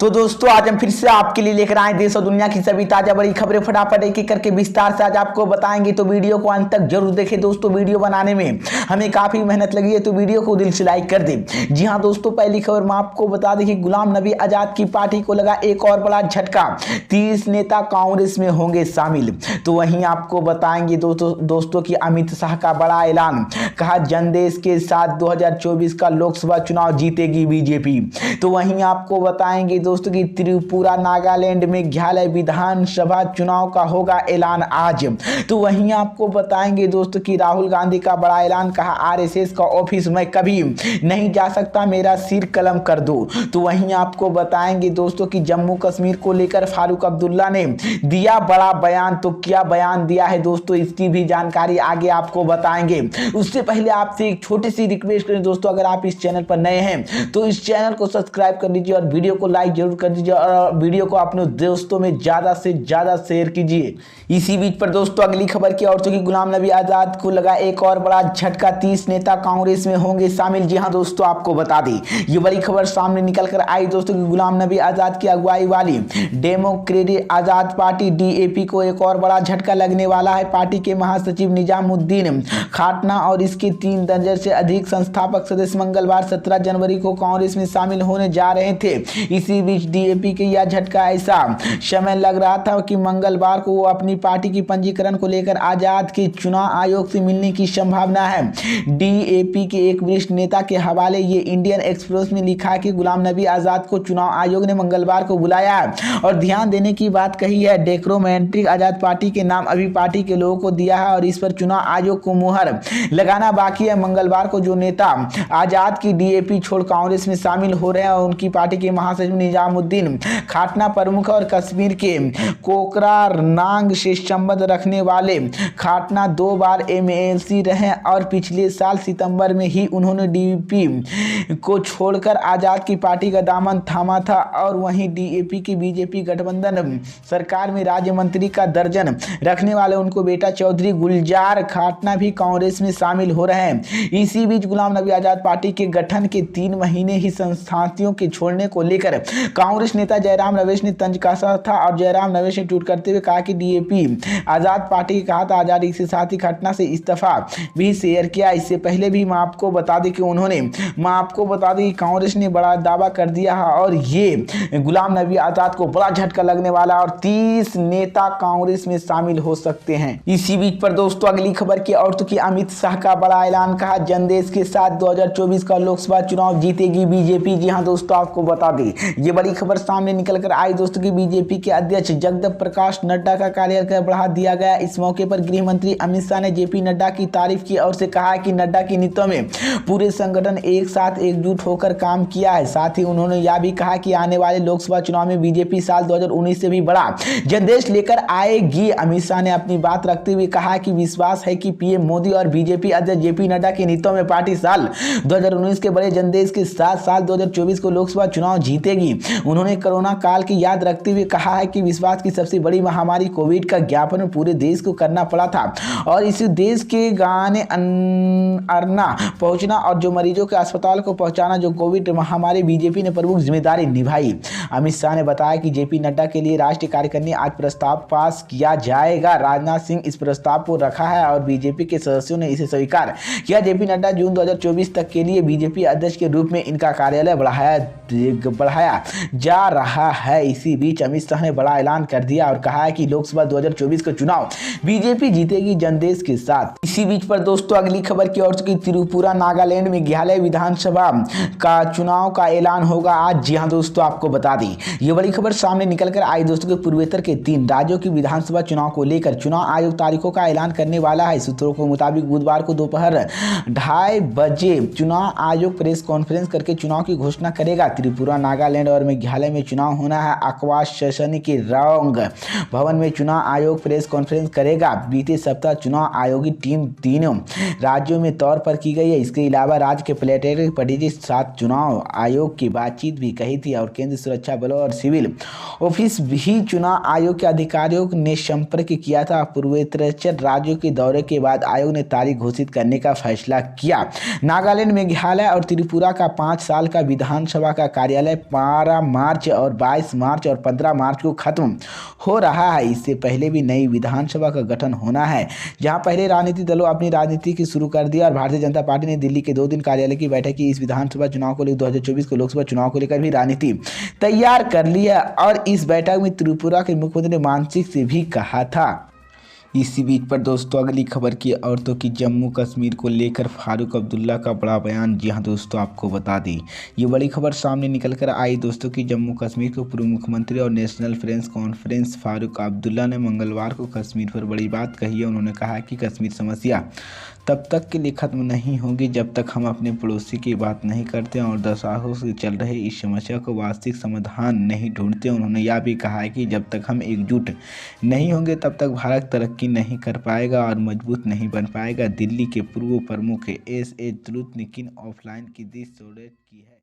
तो दोस्तों आज हम फिर से आपके लिए लेकर आए देश और दुनिया की सभी ताजा बड़ी खबरें फटाफट एक एक करके विस्तार से आज आपको बताएंगे। तो वीडियो को अंत तक जरूर देखें दोस्तों। वीडियो बनाने में हमें काफी मेहनत लगी है, तो वीडियो को दिल से लाइक कर दें। जी हां दोस्तों, पहली खबर मैं आपको बता दें कि गुलाम नबी आजाद की पार्टी को लगा एक और बड़ा झटका। 30 नेता कांग्रेस में होंगे शामिल। तो वहीं आपको बताएंगे दोस्तों की अमित शाह का बड़ा ऐलान, कहा जनदेश के साथ 2024 का लोकसभा चुनाव जीतेगी बीजेपी। तो वहीं आपको बताएंगे दोस्तों की त्रिपुरा नागालैंड में मेघालय विधानसभा चुनाव का होगा ऐलान आज। तो वहीं आपको बताएंगे दोस्तों की राहुल गांधी का बड़ा ऐलान, कहा आरएसएस का ऑफिस मैं कभी नहीं जा सकता, मेरा सिर कलम कर दो। तो वहीं आपको बताएंगे दोस्तों की जम्मू कश्मीर को लेकर फारूक अब्दुल्ला ने दिया बड़ा बयान। तो क्या बयान दिया है दोस्तों, इसकी भी जानकारी आगे आपको बताएंगे। उससे पहले आपसे एक छोटी सी रिक्वेस्ट करें दोस्तों, अगर आप इस चैनल पर नए हैं तो इस चैनल को सब्सक्राइब कर लीजिए और वीडियो को लाइक जरूर कर दीजिए और वीडियो को अपने दोस्तों में ज्यादा से ज्यादा शेयर कीजिए। इसी बीच पर दोस्तों अगली खबर की औरतों की गुलाम नबी आजाद को लगा एक और बड़ा झटका। 30 नेता कांग्रेस में होंगे शामिल। जी हां दोस्तों, आपको बता दें ये बड़ी खबर सामने निकल कर आई दोस्तों की गुलाम नबी आजाद की अगुवाई वाली डेमोक्रेटिक आजाद पार्टी डीएपी को एक और बड़ा झटका लगने वाला है। पार्टी के महासचिव निजामुद्दीन खाटना और इसके 3 दर्जन से अधिक संस्थापक सदस्य मंगलवार 17 जनवरी को कांग्रेस में शामिल होने जा रहे थे। इसी बीच डीएपी के यह झटका ऐसा समय लग रहा था कि मंगलवार को वो अपनी पार्टी की पंजीकरण को लेकर आजाद के चुनाव आयोग से मिलने की संभावना है। डीएपी के एक वरिष्ठ नेता के हवाले ये इंडियन एक्सप्रेस में लिखा कि गुलाम नबी आजाद को चुनाव आयोग ने मंगलवार को बुलाया है और ध्यान देने की बात कही है। डेमोक्रेटिक आजाद पार्टी के नाम अभी पार्टी के लोगों को दिया है और इस पर चुनाव आयोग को मुहर लगाना बाकी है। मंगलवार को जो नेता आजाद की डीएपी छोड़ कांग्रेस में शामिल हो रहे हैं और उनकी पार्टी के महासचिव निजामुद्दीन खाटना प्रमुख और कश्मीर के कोकरारनांग से संबंध रखने वाले खाटना 2 बार एमएलसी रहे और पिछले साल सितंबर में ही उन्होंने डीएपी को छोड़कर आजाद की पार्टी का दामन थामा था और वहीं डीएपी की बीजेपी गठबंधन सरकार में राज्य मंत्री का दर्जन रखने वाले उनको बेटा चौधरी गुलजार खाटना भी कांग्रेस में शामिल हो रहे हैं। इसी बीच गुलाम नबी आजाद पार्टी के गठन के 3 महीने ही संस्थातियों के छोड़ने को लेकर कांग्रेस नेता जयराम रमेश ने तंज कसा था और जयराम रमेश ने ट्वीट करते हुए कहा कि डीएपी आजाद पार्टी के कहा था आजादी के साथ ही घटना से इस्तीफा भी शेयर किया। इससे पहले भी मैं आपको बता दें कि कांग्रेस ने बड़ा दावा कर दिया है और ये गुलाम नबी आजाद को बड़ा झटका लगने वाला और 30 नेता कांग्रेस में शामिल हो सकते हैं। इसी बीच पर दोस्तों अगली खबर की औरतों की अमित शाह का बड़ा ऐलान, कहा जनदेश के साथ 2024 का लोकसभा चुनाव जीतेगी बीजेपी। जी हां दोस्तों, आपको बता दें ये बड़ी खबर सामने निकल कर आई दोस्तों की बीजेपी के अध्यक्ष जगत प्रकाश नड्डा का कार्यकाल बढ़ा दिया गया। इस मौके पर गृह मंत्री अमित शाह ने जेपी नड्डा की तारीफ की और से कहा कि नड्डा की नीतियों में पूरे संगठन एक साथ एकजुट होकर काम किया है। साथ ही उन्होंने यह भी कहा कि आने वाले लोकसभा चुनाव में बीजेपी साल 2019 से भी बड़ा जनादेश लेकर आएगी। अमित शाह ने अपनी बात रखते हुए कहा कि विश्वास है कि पीएम मोदी और बीजेपी अध्यक्ष जेपी नड्डा की नीतियों में पार्टी साल 2019 के बड़े जनादेश के साथ साल 2024 को लोकसभा चुनाव जीतेगी। उन्होंने कोरोना काल की याद रखते हुए कहा है कि विश्वास की सबसे बड़ी महामारी कोविड का ज्ञापन पूरे देश को करना पड़ा था और इस देश के गाने अरना पहुंचना और जो मरीजों के अस्पताल को पहुंचाना, जो कोविड महामारी बीजेपी ने प्रमुख जिम्मेदारी निभाई। अमित शाह ने बताया कि जेपी नड्डा के लिए राष्ट्रीय कार्यकारिणी ने आज प्रस्ताव पास किया जाएगा। राजनाथ सिंह इस प्रस्ताव को रखा है और बीजेपी के सदस्यों ने इसे स्वीकार किया। जेपी नड्डा जून 2024 तक के लिए बीजेपी अध्यक्ष के रूप में इनका कार्यालय बढ़ाया जा रहा है। इसी बीच अमित शाह ने बड़ा ऐलान कर दिया और कहा है कि लोकसभा 2024 का चुनाव बीजेपी जीतेगी जनदेश के साथ। इसी बीच पर दोस्तों अगली खबर की ओर की त्रिपुरा नागालैंड में मेघालय विधानसभा का चुनाव का ऐलान होगा आज। जी हां दोस्तों, आपको बता दें ये बड़ी खबर सामने निकल कर आई दोस्तों के पूर्वोत्तर के 3 राज्यों की विधानसभा चुनाव को लेकर चुनाव आयोग तारीखों का ऐलान करने वाला है। सूत्रों के मुताबिक बुधवार को दोपहर 2:30 बजे चुनाव आयोग प्रेस कॉन्फ्रेंस करके चुनाव की घोषणा करेगा। त्रिपुरा नागालैंड और मेघालय में चुनाव होना है। आकाश सेशन के रंग भवन में चुनाव आयोग प्रेस कॉन्फ्रेंस करेगा। बीते सप्ताह चुनाव आयोग की टीम तीनों राज्यों में तौर पर की गई है। इसके अलावा राज्य के प्लेटरी पार्टी के साथ चुनाव आयोग की बातचीत भी कही थी और केंद्रीय सुरक्षा सुरक्षा बलों और सिविल ऑफिस भी चुनाव आयोग के अधिकारियों ने संपर्क किया था। पूर्वोत्तर राज्यों के दौरे के बाद आयोग ने तारीख घोषित करने का फैसला किया। नागालैंड, मेघालय और त्रिपुरा का 5 साल का विधानसभा का कार्यालय 12 मार्च और 22 मार्च और 15 मार्च को खत्म हो रहा है। इससे पहले भी नई विधानसभा का गठन होना है। जहां पहले राजनीतिक दलों अपनी राजनीति की शुरू कर दिया और भारतीय जनता पार्टी ने दिल्ली के 2 दिन कार्यालय की बैठक की। इस विधानसभा चुनाव को लेकर 2024 को लोकसभा चुनाव को लेकर भी राजनीति तैयार कर ली है और इस बैठक में त्रिपुरा के मुख्यमंत्री ने मानसिक से भी कहा था। इसी बीच पर दोस्तों अगली खबर की औरतों की जम्मू कश्मीर को लेकर फारूक अब्दुल्ला का बड़ा बयान। जी हां दोस्तों, आपको बता दी ये बड़ी खबर सामने निकल कर आई दोस्तों कि जम्मू कश्मीर के पूर्व मुख्यमंत्री और national French conference Farooq Abdullah ने मंगलवार को कश्मीर पर बड़ी बात कही है। उन्होंने कहा कि कश्मीर समस्या तब तक के लिए खत्म नहीं होगी जब तक हम अपने पड़ोसी की बात नहीं करते और दशकों से चल रहे इस समस्या को वास्तविक समाधान नहीं ढूंढते। उन्होंने यह भी कहा है कि जब तक हम एकजुट नहीं होंगे तब तक भारत तरक्की नहीं कर पाएगा और मजबूत नहीं बन पाएगा। दिल्ली के पूर्व प्रमुख एस ए जलूत ने किन ऑफलाइन की दी की है।